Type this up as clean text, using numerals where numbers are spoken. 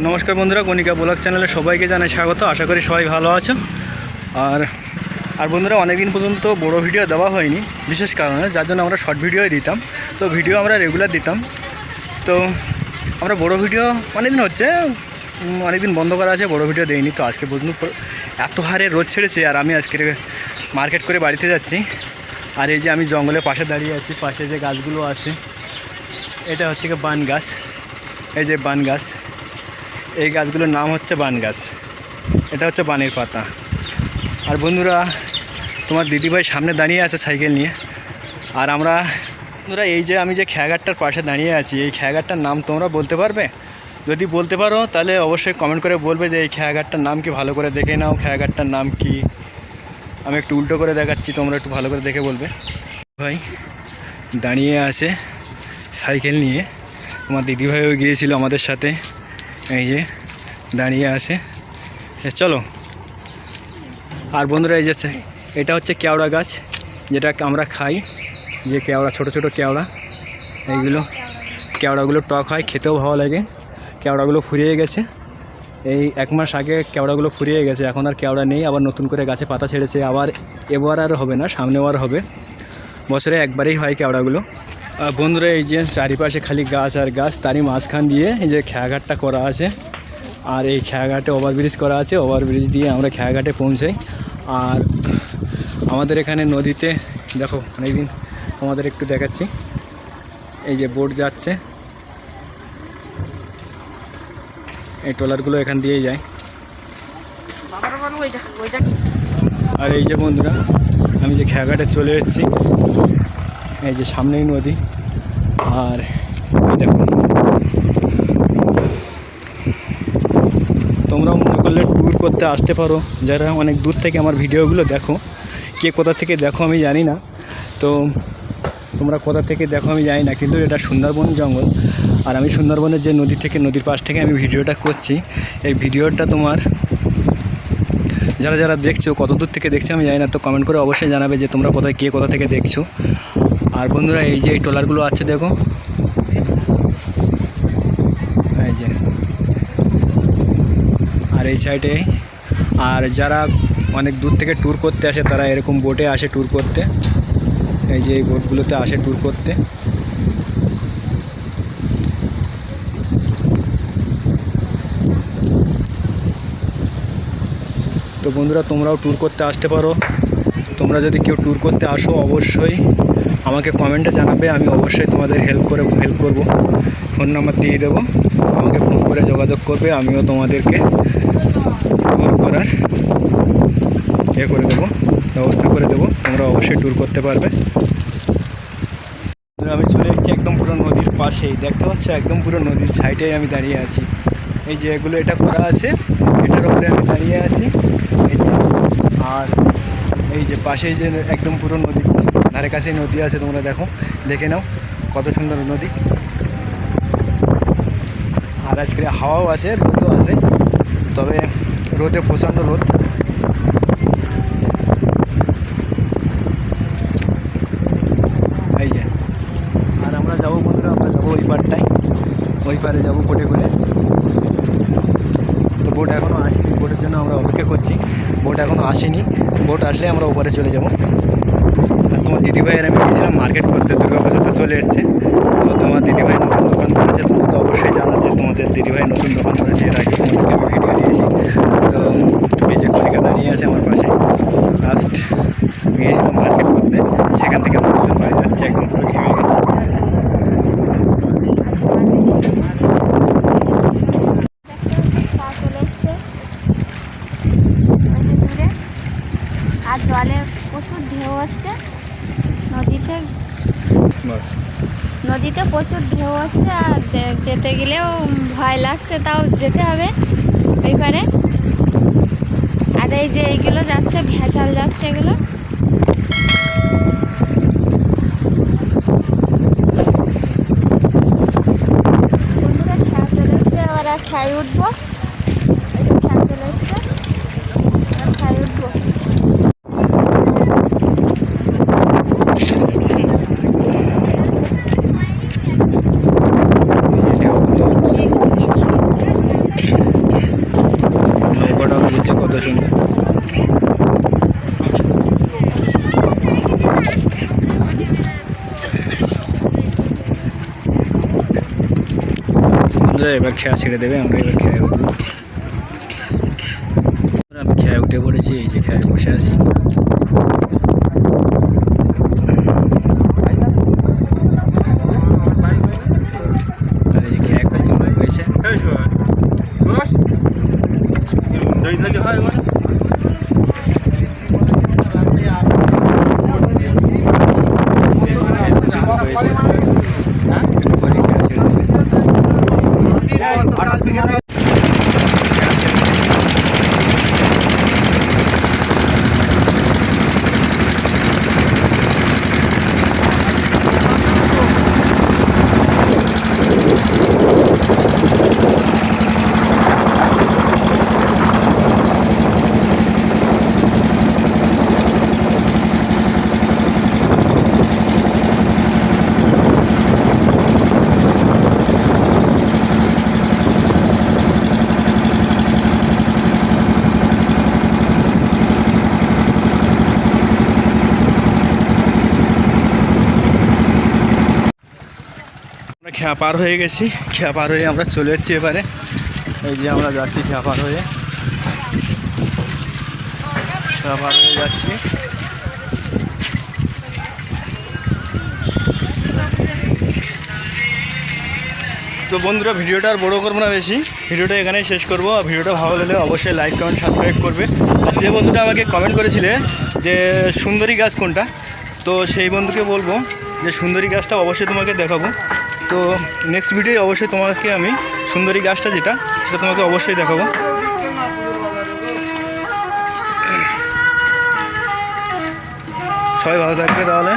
নমস্কার বন্ধুরা, কণিকা ব্লগ চ্যানেলে সবাইকে জানাই স্বাগত। আশা করি সবাই ভালো আছো। আর বন্ধুরা, অনেকদিন পর্যন্ত বড় ভিডিও দেওয়া হয়নি বিশেষ কারণে, যার জন্য আমরা শর্ট ভিডিওই দিতাম। তো ভিডিও আমরা রেগুলার দিতাম। তো আমরা বড় ভিডিও অনেকদিন হচ্ছে, অনেকদিন বন্ধ করা আছে, বড় ভিডিও দেইনি। তো আজকে পর্যন্ত এত হারে রোদ ছেড়েছে, আর আমি আজকে মার্কেট করে বাড়িতে যাচ্ছি। আর এই যে আমি জঙ্গলের পাশে দাঁড়িয়ে আছি, পাশে যে গাছগুলো আছে এটা হচ্ছে কি বান গাছ। এই যে বান গাছ, এই গাছগুলোর নাম হচ্ছে বান গাছ। এটা হচ্ছে বানের পাতা। আর বন্ধুরা, তোমার দিদিভাই সামনে দাঁড়িয়ে আছে সাইকেল নিয়ে। আর বন্ধুরা, এই যে আমি যে খেয়াঘাটটার পাশে দাঁড়িয়ে আছি, এই খেয়াঘাটটার নাম তোমরা বলতে পারবে? যদি বলতে পারো তাহলে অবশ্যই কমেন্ট করে বলবে যে এই খেয়াঘাটটার নাম কি, ভালো করে দেখে নাও খেয়াঘাটটার নাম কি। আমি একটু উল্টো করে দেখাচ্ছি, তোমরা একটু ভালো করে দেখে বলবে। ভাই দাঁড়িয়ে আছে সাইকেল নিয়ে, তোমার দিদিভাইও গিয়েছিল আমাদের সাথে। এই যে দাঁড়িয়ে আছে, চলো। আর বন্ধুরা, এই যে এটা হচ্ছে কেওড়া গাছ, যেটা আমরা খাই, যে কেওড়া, ছোট ছোট কেওড়া। এইগুলো কেওড়াগুলো টক হয়, খেতেও ভালো লাগে। কেওড়াগুলো ফুরিয়ে গেছে, এই 1 মাস আগে কেওড়াগুলো ফুরিয়ে গেছে, এখন আর কেওড়া নেই। আবার নতুন করে গাছে পাতা ছেড়েছে, আবার এবার আর হবে না, সামনেও আর হবে। বছরে একবারেই হয় কেওড়াগুলো। বন্ধুরা, এই যে চারিপাশে খালি গাছ আর গাছ, তারই মাঝখান দিয়ে এই যে খেয়াঘাটটা করা আছে। আর এই খেয়াঘাটে ওভারব্রিজ করা আছে, ওভারব্রিজ দিয়ে আমরা খেয়াঘাটে পৌঁছাই। আর আমাদের এখানে নদীতে দেখো, অনেকদিন আমাদের একটু দেখাচ্ছি, এই যে বোট যাচ্ছে, এই ট্রলারগুলো এখান দিয়েই যায়। আর এই যে বন্ধুরা, আমি যে খেয়াঘাটে চলে এসেছি, এই যে সামনেই নদী। আর দেখো, তোমরাও মনে করলে ট্যুর করতে আসতে পারো, যারা অনেক দূর থেকে আমার ভিডিওগুলো দেখো। কে কোথা থেকে দেখো আমি জানি না, তো তোমরা কোথা থেকে দেখো আমি জানি না, কিন্তু এটা সুন্দরবন জঙ্গল। আর আমি সুন্দরবনের যে নদী থেকে, নদীর পাশ থেকে আমি ভিডিওটা করছি। এই ভিডিওটা তোমার যারা যারা দেখছো, কত দূর থেকে দেখছো আমি জানি না, তো কমেন্ট করে অবশ্যই জানাবে যে তোমরা কোথায়, কে কোথা থেকে দেখছো। আর বন্ধুরা, এই যে এই ট্রলারগুলো আছে দেখো, এই যে, আর এই সাইডে। আর যারা অনেক দূর থেকে ট্যুর করতে আসে, তারা এরকম বোটে আসে ট্যুর করতে। এই যে এই বোটগুলোতে আসে ট্যুর করতে। তো বন্ধুরা, তোমরাও ট্যুর করতে আসতে পারো। তোমরা যদি কেউ ট্যুর করতে আসো, অবশ্যই আমাকে কমেন্টে জানাবে, আমি অবশ্যই তোমাদের হেল্প করব। ফোন নাম্বার দিয়ে দেবো, আমাকে ফোন করে যোগাযোগ করবে, আমিও তোমাদেরকে ট্যুর করার করে দেবো, ব্যবস্থা করে দেবো। তোমরা অবশ্যই ট্যুর করতে পারবে। আমি চলে এসেছি একদম পুরো নদীর পাশেই, দেখতে পাচ্ছ, একদম পুরো নদীর সাইডেই আমি দাঁড়িয়ে আছি। এই যে এগুলো এটা করা আছে, এটার উপরে আমি দাঁড়িয়ে আছি। এই যে, আর এই যে পাশেই যে একদম পুরো নদী, ধারে কাছেই নদী আছে, তোমরা দেখে নাও কত সুন্দর নদী। আর আজকে হাওয়াও আছে, রোদও আছে, তবে রোদে প্রচণ্ড রোদ। এই যে, আর আমরা যাবো বন্ধুরা, আমরা যাবো ওই পারটায়, ওই পারে যাবো বোটে করে। তো বোট এখনও আসেনি, বোটের জন্য আমরা অপেক্ষা করছি। বোট এখনও আসেনি, বোট আসলে আমরা ওপারে চলে যাবো। আর তোমার দিদিভাইয়ের আমি গিয়েছিলাম মার্কেট করতে, দুর্গাপুজো তো চলে এসছে। তো তোমার দিদিভাই নতুন দোকান করেছে, তোমরা তো অবশ্যই জানা যে তোমাদের দিদিভাই নতুন দোকান করেছে, এর আগে তোমাদেরকে আমি ভিডিও দিয়েছি। তো এই যে কণিকা দাঁড়িয়ে আছে আমার পাশে। লাস্ট গিয়েছিলাম মার্কেট করতে, সেখান থেকে আমরা দুজন বাড়ি যাচ্ছি, একদম পুরো ঘেমে গেছি। আর জলে প্রচুর ঢেউ হচ্ছে, নদীতে প্রচুর ঢেউ হচ্ছে। আর যেতে গেলেও ভয় লাগছে, তাও যেতে হবে ওই পারে। আর এই যে এইগুলো যাচ্ছে, ভেসাল যাচ্ছে এগুলো। বন্ধুরা, খেয়া চলে এসছে, ওরা খেয়ে উঠবো। খেয়া চলে এসছে, ওরা খেয়ে উঠবো। সুন্দর। বন্ধুরা এবার খেয়া ছেড়ে দেবে, আমরা এবার খেয়ে উঠবো। আমি খেয়ে উঠে পড়েছি, এই যে খেয়ে বসে আছি। আর এই যে খেয়ে কত লোক হয়েছে। আমরা খেয়া পার হয়ে গেছি, খেয়া পার হয়ে আমরা চলে যাচ্ছি এবারে। এই যে আমরা যাচ্ছি খেয়া পার হয়ে, খেয়া পার হয়ে যাচ্ছি। তো বন্ধুরা ভিডিওটা আর বড়ো করবো না বেশি, ভিডিওটা এখানেই শেষ করবো। ভিডিওটা ভালো লাগলে অবশ্যই লাইক কমেন্ট সাবস্ক্রাইব করবে। আর যে বন্ধুটা আমাকে কমেন্ট করেছিলে যে সুন্দরী গাছ কোনটা, তো সেই বন্ধুকে বলবো যে সুন্দরী গাছটা অবশ্যই তোমাকে দেখাবো। তো নেক্সট ভিডিও অবশ্যই তোমাকে আমি সুন্দরী গাছটা যেটা সেটা তোমাকে অবশ্যই দেখাবো। সবাই ভালো থাকবে তাহলে।